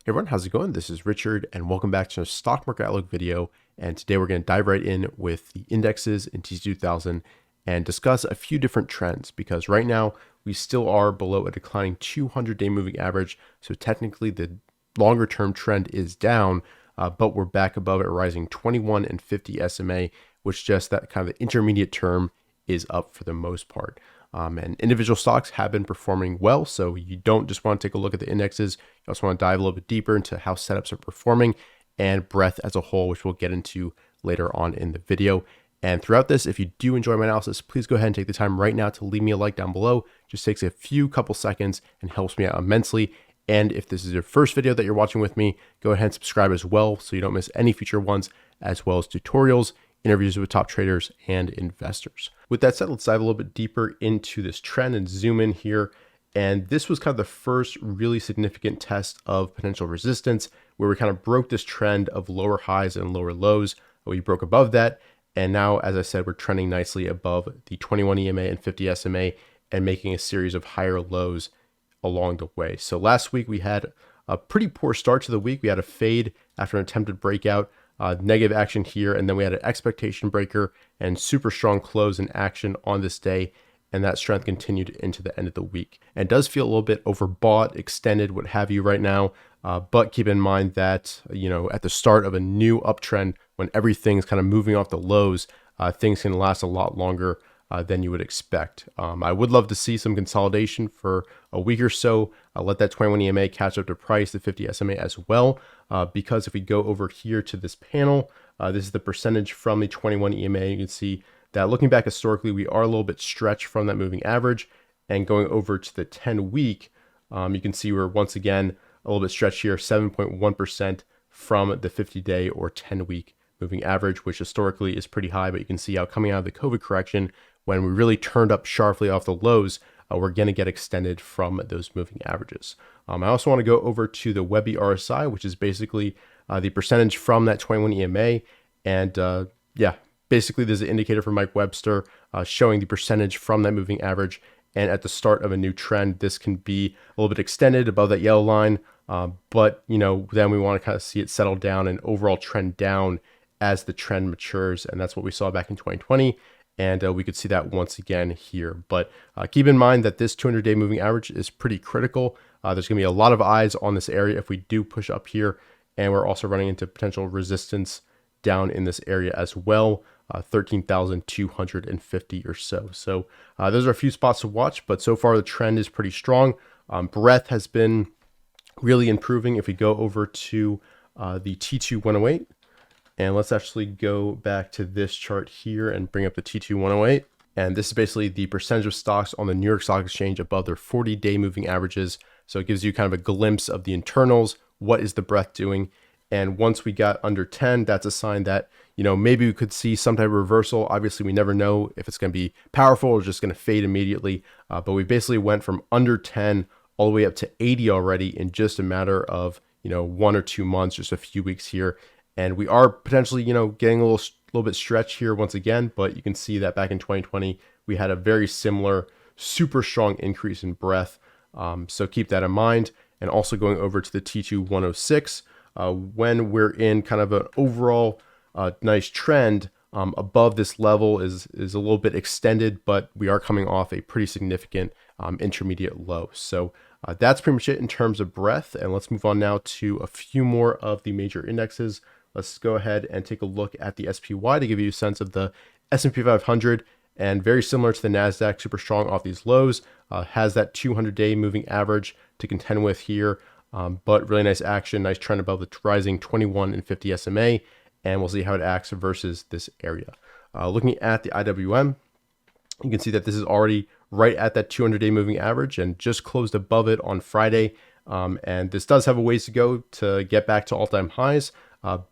Hey everyone, how's it going? This is Richard and welcome back to a stock market outlook video. And today we're going to dive right in with the indexes in TC2000 and discuss a few different trends because right now we still are below a declining 200-day moving average. So technically the longer term trend is down, but we're back above it, rising 21 and 50 SMA, which just that kind of intermediate term is up for the most part. And individual stocks have been performing well. So you don't just want to take a look at the indexes. You also want to dive a little bit deeper into how setups are performing and breadth as a whole, which we'll get into later on in the video. And throughout this, if you do enjoy my analysis, please go ahead and take the time right now to leave me a like down below. Just takes a couple seconds and helps me out immensely. And if this is your first video that you're watching with me, go ahead and subscribe as well so you don't miss any future ones, as well as tutorials, interviews with top traders and investors. With that said, let's dive a little bit deeper into this trend and zoom in here. And this was kind of the first really significant test of potential resistance where we kind of broke this trend of lower highs and lower lows. We broke above that. And now, as I said, we're trending nicely above the 21 EMA and 50 SMA and making a series of higher lows along the way. So last week we had a pretty poor start to the week. We had a fade after an attempted breakout. Negative action here, and then we had an expectation breaker and super strong close in action on this day, and that strength continued into the end of the week. And it does feel a little bit overbought, extended, what have you right now, but keep in mind that, at the start of a new uptrend, when everything's kind of moving off the lows, things can last a lot longer than you would expect. I would love to see some consolidation for a week or so. Let that 21 EMA catch up to price, the 50 SMA as well, because if we go over here to this panel, this is the percentage from the 21 EMA. You can see that looking back historically, we are a little bit stretched from that moving average, and going over to the 10 week, you can see we're once again a little bit stretched here, 7.1% from the 50-day or 10-week moving average, which historically is pretty high, but you can see how coming out of the COVID correction, when we really turned up sharply off the lows, we're going to get extended from those moving averages. I also want to go over to the Webby RSI, which is basically the percentage from that 21 EMA. And basically there's an indicator from Mike Webster showing the percentage from that moving average. And at the start of a new trend, this can be a little bit extended above that yellow line. But then we want to kind of see it settle down and overall trend down as the trend matures. And that's what we saw back in 2020. And we could see that once again here. But keep in mind that this 200-day moving average is pretty critical. There's going to be a lot of eyes on this area if we do push up here. And we're also running into potential resistance down in this area as well, 13,250 or so. So those are a few spots to watch. But so far, the trend is pretty strong. Breadth has been really improving. If we go over to the T2 108, and let's actually go back to this chart here and bring up the T2 108. And this is basically the percentage of stocks on the New York Stock Exchange above their 40-day moving averages. So it gives you kind of a glimpse of the internals. What is the breadth doing? And once we got under 10, that's a sign that, maybe we could see some type of reversal. Obviously, we never know if it's going to be powerful or just going to fade immediately. But we basically went from under 10 all the way up to 80 already in just a matter of, 1 or 2 months, just a few weeks here. And we are potentially, getting a little bit stretched here once again, but you can see that back in 2020, we had a very similar, super strong increase in breadth. So keep that in mind. And also going over to the T2 106, when we're in kind of an overall nice trend above this level is a little bit extended, but we are coming off a pretty significant intermediate low. So that's pretty much it in terms of breadth. And let's move on now to a few more of the major indexes. Let's go ahead and take a look at the SPY to give you a sense of the S&P 500, and very similar to the NASDAQ, super strong off these lows, has that 200-day moving average to contend with here, but really nice action, nice trend above the rising 21 and 50 SMA, and we'll see how it acts versus this area. Looking at the IWM, you can see that this is already right at that 200-day moving average and just closed above it on Friday, and this does have a ways to go to get back to all-time highs.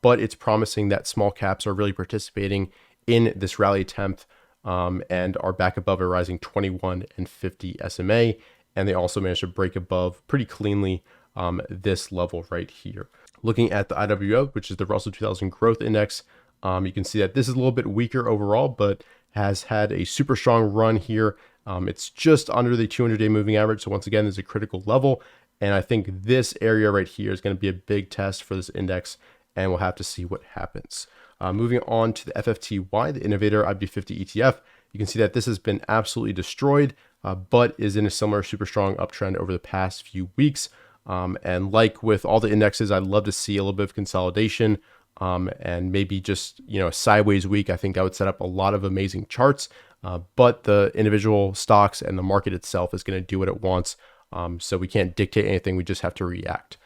But it's promising that small caps are really participating in this rally attempt and are back above a rising 21 and 50 SMA. And they also managed to break above pretty cleanly this level right here. Looking at the IWO, which is the Russell 2000 Growth Index, you can see that this is a little bit weaker overall, but has had a super strong run here. It's just under the 200-day moving average. So once again, there's a critical level. And I think this area right here is going to be a big test for this index, and we'll have to see what happens. Moving on to the FFTY, the Innovator IB50 ETF, you can see that this has been absolutely destroyed, but is in a similar super strong uptrend over the past few weeks. And like with all the indexes, I'd love to see a little bit of consolidation, and maybe just, a sideways week. I think that would set up a lot of amazing charts, but the individual stocks and the market itself is going to do what it wants. So we can't dictate anything. We just have to react.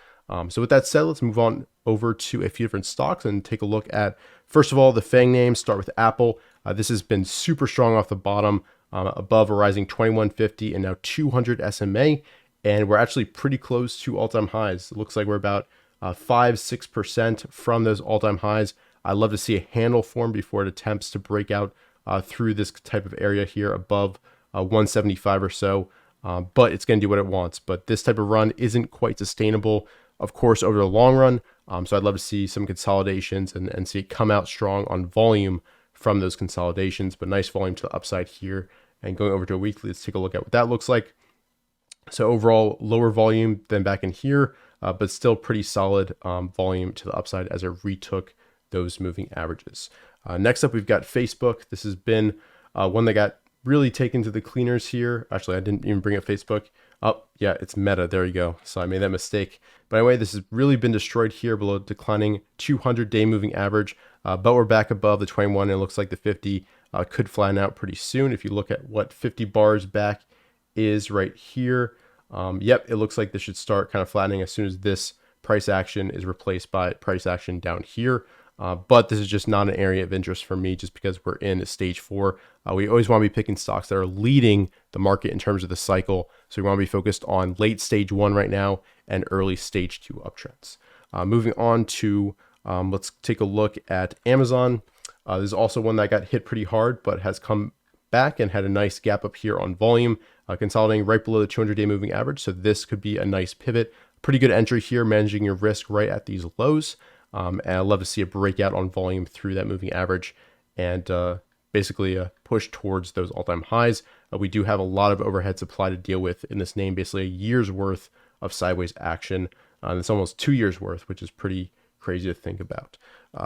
So with that said, let's move on over to a few different stocks and take a look at, first of all, the FANG names. Start with Apple. This has been super strong off the bottom, above a rising 2150 and now 200 SMA. And we're actually pretty close to all-time highs. It looks like we're about 5-6% from those all-time highs. I'd love to see a handle form before it attempts to break out through this type of area here above 175 or so. But it's going to do what it wants. But this type of run isn't quite sustainable, of course, over the long run. So I'd love to see some consolidations and see it come out strong on volume from those consolidations. But nice volume to the upside here. And going over to a weekly, let's take a look at what that looks like. So overall, lower volume than back in here, but still pretty solid volume to the upside as it retook those moving averages. Next up, we've got Facebook. This has been one that got really taken to the cleaners here. Actually, I didn't even bring up Facebook. Oh, yeah, it's Meta. There you go. So I made that mistake. But anyway, this has really been destroyed here below declining 200-day moving average. But we're back above the 21, and it looks like the 50 could flatten out pretty soon. If you look at what 50 bars back is right here, yep, it looks like this should start kind of flattening as soon as this price action is replaced by price action down here. But this is just not an area of interest for me just because we're in stage 4. We always want to be picking stocks that are leading the market in terms of the cycle. So we want to be focused on late stage 1 right now and early stage 2 uptrends. Moving on to, let's take a look at Amazon. This is also one that got hit pretty hard, but has come back and had a nice gap up here on volume, consolidating right below the 200-day moving average. So this could be a nice pivot. Pretty good entry here, managing your risk right at these lows. And I'd love to see a breakout on volume through that moving average and basically a push towards those all-time highs. We do have a lot of overhead supply to deal with in this name, basically a year's worth of sideways action. It's almost 2 years worth, which is pretty crazy to think about.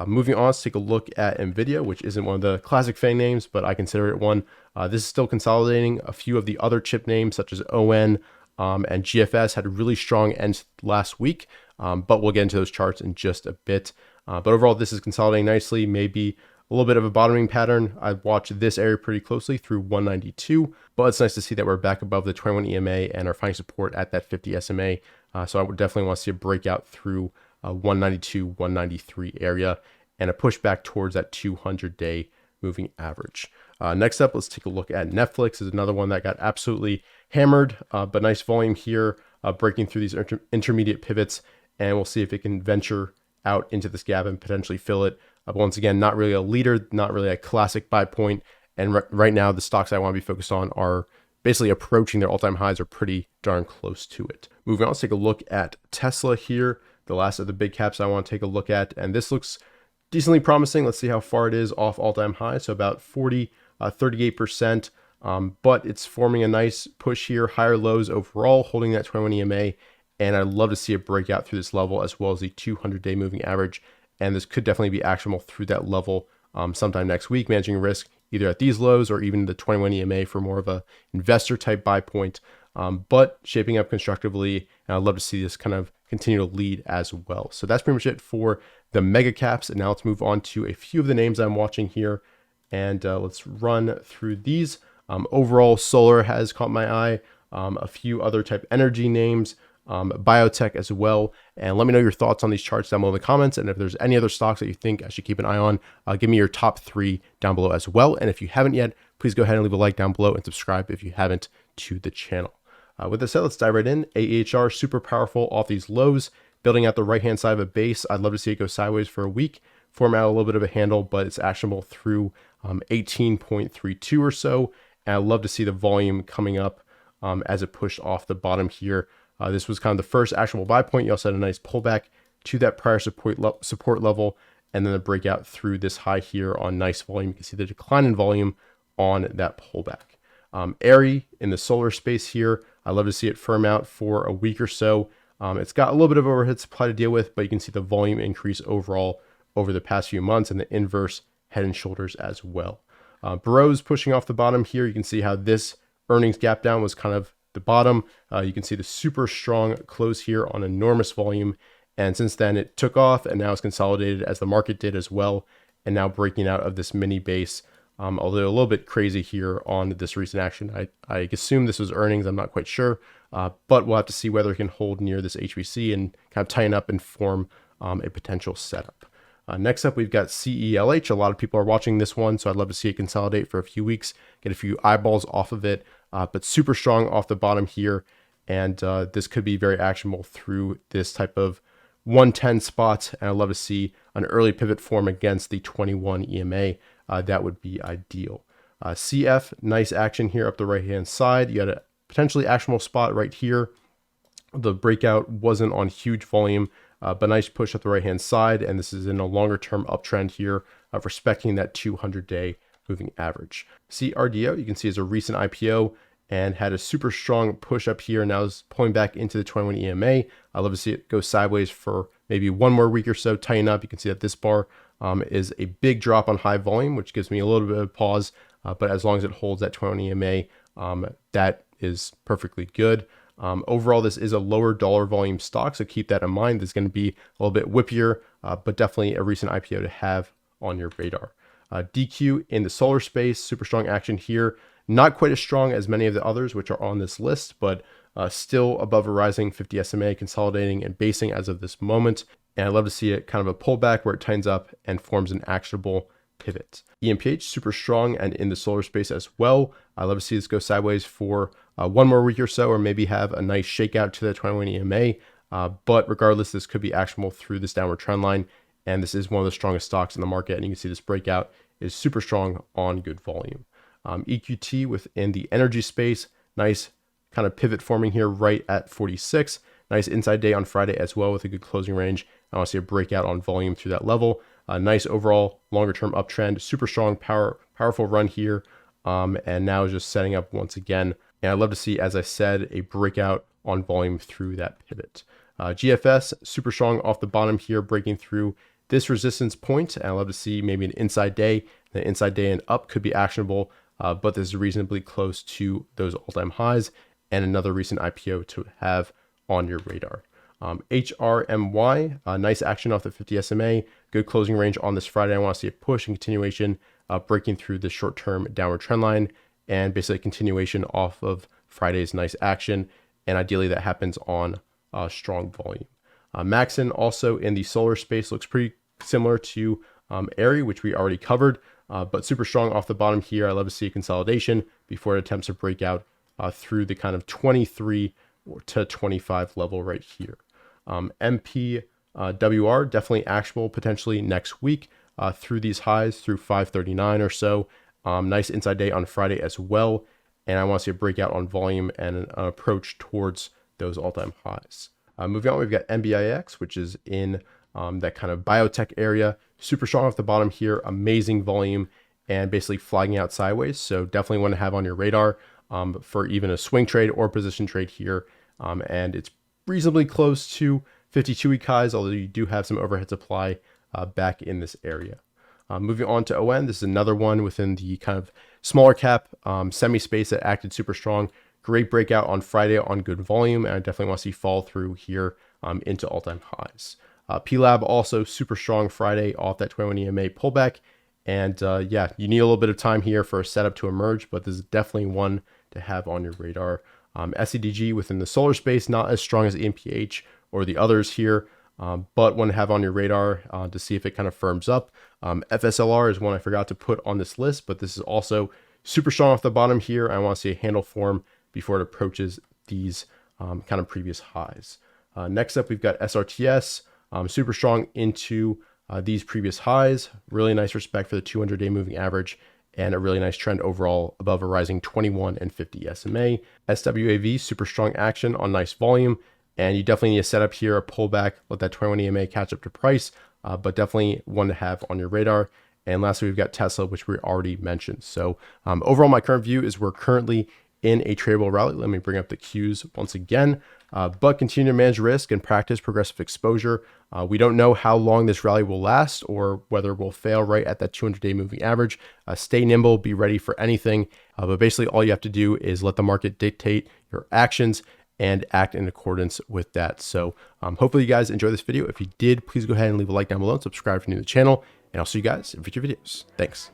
Moving on, let's take a look at Nvidia, which isn't one of the classic FANG names, but I consider it one. This is still consolidating. A few of the other chip names, such as ON and GFS, had a really strong end last week, but we'll get into those charts in just a bit. But overall, this is consolidating nicely, maybe a little bit of a bottoming pattern. I've watched this area pretty closely through 192, but it's nice to see that we're back above the 21 EMA and are finding support at that 50 SMA. So I would definitely want to see a breakout through 192, 193 area and a push back towards that 200-day moving average. Next up, let's take a look at Netflix. This is another one that got absolutely hammered, but nice volume here, breaking through these intermediate pivots, and we'll see if it can venture out into this gap and potentially fill it. But once again, not really a leader, not really a classic buy point. And right now, the stocks I want to be focused on are basically approaching their all-time highs or pretty darn close to it. Moving on, let's take a look at Tesla here, the last of the big caps I want to take a look at. And this looks decently promising. Let's see how far it is off all-time highs. So about 38%, but it's forming a nice push here, higher lows overall, holding that 21 EMA. And I'd love to see it break out through this level as well as the 200-day moving average. And this could definitely be actionable through that level sometime next week, managing risk either at these lows or even the 21 EMA for more of a investor type buy point, but shaping up constructively. And I'd love to see this kind of continue to lead as well. So that's pretty much it for the mega caps. And now let's move on to a few of the names I'm watching here. And let's run through these. Overall, solar has caught my eye. A few other type energy names, biotech as well. And let me know your thoughts on these charts down below in the comments. And if there's any other stocks that you think I should keep an eye on, give me your top 3 down below as well. And if you haven't yet, please go ahead and leave a like down below and subscribe if you haven't to the channel. With that said, let's dive right in. AHR, super powerful off these lows, building out the right-hand side of a base. I'd love to see it go sideways for a week, form out a little bit of a handle, but it's actionable through 18.32 or so. And I'd love to see the volume coming up as it pushed off the bottom here. This was kind of the first actionable buy point. You also had a nice pullback to that prior support level, and then a breakout through this high here on nice volume. You can see the decline in volume on that pullback. Airy in the solar space here, I love to see it firm out for a week or so. It's got a little bit of overhead supply to deal with, but you can see the volume increase overall over the past few months and the inverse head and shoulders as well. Burrow's pushing off the bottom here. You can see how this earnings gap down was kind of the bottom. You can see the super strong close here on enormous volume. And since then it took off and now it's consolidated as the market did as well. And now breaking out of this mini base, although a little bit crazy here on this recent action. I assume this was earnings. I'm not quite sure, but we'll have to see whether it can hold near this HVC and kind of tighten up and form a potential setup. Next up, we've got CELH. A lot of people are watching this one, so I'd love to see it consolidate for a few weeks, get a few eyeballs off of it, but super strong off the bottom here. And this could be very actionable through this type of 110 spots. And I'd love to see an early pivot form against the 21 EMA. That would be ideal. CF, nice action here up the right-hand side. You had a potentially actionable spot right here. The breakout wasn't on huge volume, but nice push up the right-hand side. And this is in a longer-term uptrend here of respecting that 200-day moving average. CRDO, you can see is a recent IPO and had a super strong push up here. Now is pulling back into the 21 EMA. I love to see it go sideways for maybe one more week or so, tighten up. You can see that this bar is a big drop on high volume, which gives me a little bit of pause. But as long as it holds that 20 EMA, that is perfectly good. Overall, this is a lower dollar volume stock, so keep that in mind. This is going to be a little bit whippier, but definitely a recent IPO to have on your radar. DQ in the solar space, super strong action here. Not quite as strong as many of the others, which are on this list, but still above a rising 50 SMA, consolidating and basing as of this moment. And I'd love to see it kind of a pullback where it tightens up and forms an actionable pivot. EMPH, super strong and in the solar space as well. I love to see this go sideways for one more week or so, or maybe have a nice shakeout to the 21 EMA. But regardless, this could be actionable through this downward trend line. And this is one of the strongest stocks in the market. And you can see this breakout is super strong on good volume. EQT within the energy space, nice kind of pivot forming here right at 46. Nice inside day on Friday as well with a good closing range. I want to see a breakout on volume through that level. Nice overall longer term uptrend, super strong powerful run here. And now just setting up once again. And I'd love to see, as I said, a breakout on volume through that pivot. GFS, super strong off the bottom here, breaking through this resistance point. And I'd love to see maybe an inside day. The inside day and up could be actionable, but this is reasonably close to those all-time highs and another recent IPO to have on your radar. HRMY, nice action off the 50 SMA, good closing range on this Friday. I want to see a push and continuation, breaking through the short-term downward trend line and basically a continuation off of Friday's nice action. And ideally that happens on strong volume. Maxon also in the solar space looks pretty similar to Airy, which we already covered, but super strong off the bottom here. I love to see a consolidation before it attempts to break out through the kind of 23 to 25 level right here. MPWR, definitely actionable potentially next week through these highs through 539 or so. Nice inside day on Friday as well. And I want to see a breakout on volume and an approach towards those all-time highs. Moving on, we've got NBIX, which is in that kind of biotech area. Super strong off the bottom here, amazing volume, and basically flagging out sideways. So definitely want to have on your radar for even a swing trade or position trade here. And it's reasonably close to 52-week highs, although you do have some overhead supply back in this area. Moving on to ON, this is another one within the kind of smaller cap semi space that acted super strong. Great breakout on Friday on good volume, and I definitely want to see fall through here into all-time highs. PLab also super strong Friday off that 21 EMA pullback. And yeah, you need a little bit of time here for a setup to emerge, but this is definitely one to have on your radar. SCDG within the solar space, not as strong as EMPH or the others here, but one to have on your radar to see if it kind of firms up. FSLR is one I forgot to put on this list, but this is also super strong off the bottom here. I want to see a handle form before it approaches these kind of previous highs. Next up, we've got SRTS, super strong into these previous highs. Really nice respect for the 200-day moving average and a really nice trend overall above a rising 21 and 50 SMA. SWAV, super strong action on nice volume. And you definitely need a setup here, a pullback, let that 21 EMA catch up to price, but definitely one to have on your radar. And lastly, we've got Tesla, which we already mentioned. So overall, my current view is we're currently in a tradable rally. Let me bring up the cues once again, but continue to manage risk and practice progressive exposure. We don't know how long this rally will last or whether we'll fail right at that 200-day moving average. Stay nimble, be ready for anything. But basically all you have to do is let the market dictate your actions and act in accordance with that. So hopefully you guys enjoy this video. If you did, please go ahead and leave a like down below and subscribe if you're new to the channel. And I'll see you guys in future videos. Thanks.